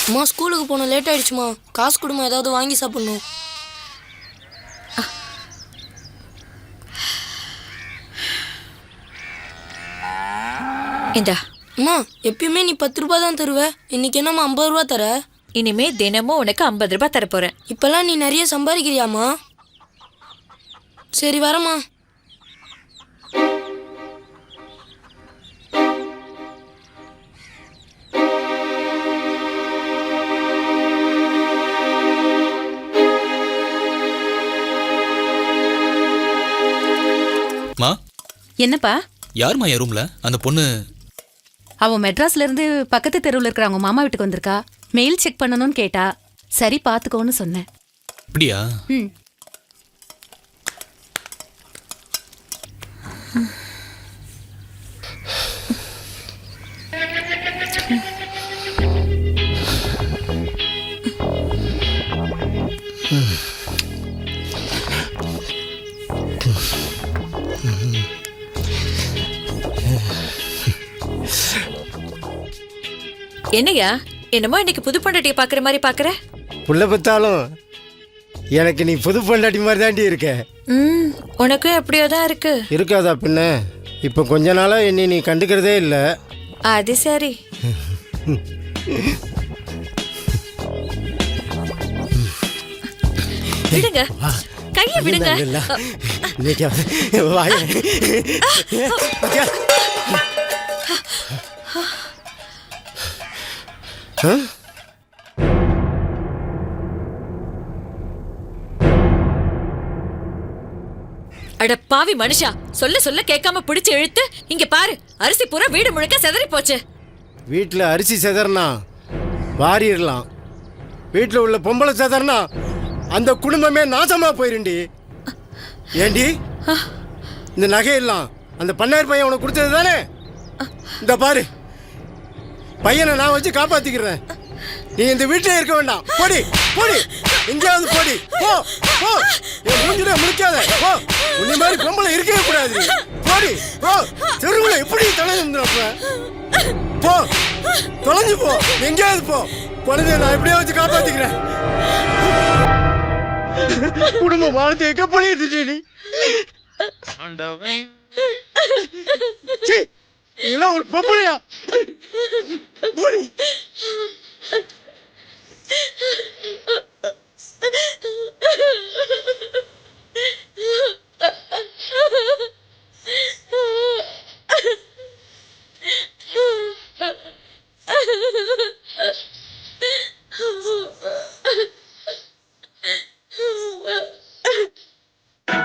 அம்மா ஸ்கூலுக்கு போன லேட் ஆயிடுச்சுமா. காசு கொடுமா, ஏதாவது வாங்கி சாப்பிடணும். இந்தா. அம்மா எப்பயுமே நீ 10 ரூபாய் தான் தருவ, இன்னைக்கு என்னம்மா 50 ரூபா தர? இனிமே தினமும் உனக்கு 50 ரூபாய் தர போறேன். இப்பெல்லாம் நீ நிறைய சம்பாதிக்கிறியாம்மா? சரி வரமா. மா என்னப்பா? யாருமா என் ரூம்ல அந்த பொண்ணு? அவன் மெட்ராஸ்ல இருந்து பக்கத்து தெருவில் இருக்கிற அவங்க மாமா வீட்டுக்கு வந்திருக்கா. மெயில் செக் பண்ணணும்னு கேட்டா. சரி பாத்துக்கோன்னு சொன்னேன். அப்படியா? ம். என்னையா என்னமோ இன்னைக்கு புது பொண்டாட்டிய பாக்குற மாதிரி பாக்குற? புள்ள பத்தாலும் எனக்கு நீ புது பொண்டாட்டி மாதிரி தாண்டி இருக்க. உனக்கும் எப்படியோ தான் இருக்கு. இருக்காதா பின்ன? இப்போ கொஞ்ச நாளா என்னை நீ கண்டுக்கிறதே இல்லை. அது சரி. விடுங்க, கையை விடுங்க. அட பாவி மனுஷா, சொல்ல சொல்ல கேட்காம பிடிச்சு இழுத்து இங்க பாரு, அரிசி பூரா வீடு முழுக்க செதறி போச்சு. வீட்டில் அரிசி செதறனா வாரிடலாம், வீட்டில் உள்ள பொம்பளை செதறனா அந்த குடும்பமே நாசமா போயிருண்டி. ஏண்டி இந்த நகையெல்லாம் அந்த பண்ணையார் பையன் உனக்கு கொடுத்தது தானே? இந்த பாரு, பையனை நான் வச்சு காப்பாத்திக்கிறேன். நீ இந்த வீட்டிலே இருக்க வேண்டாம். போடி போடி, எங்கேயாவது போடி. போ போ, என் மூஞ்சில முடிக்காத. போ, உன்னை மாதிரி பொம்பளை இருக்கவே கூடாது. போடி போ, தெருவில் எப்படி தொலைஞ்சு போ, தொலைஞ்சு போ, எங்கேயாவது போ. குழந்தைய நான் எப்படியா வச்சு காப்பாத்திக்கிறேன். குடும்ப வாழ்த்தை எங்க பண்ணிட்டு நீ? இதெல்லாம் ஒரு பொம்பளையா? போடி.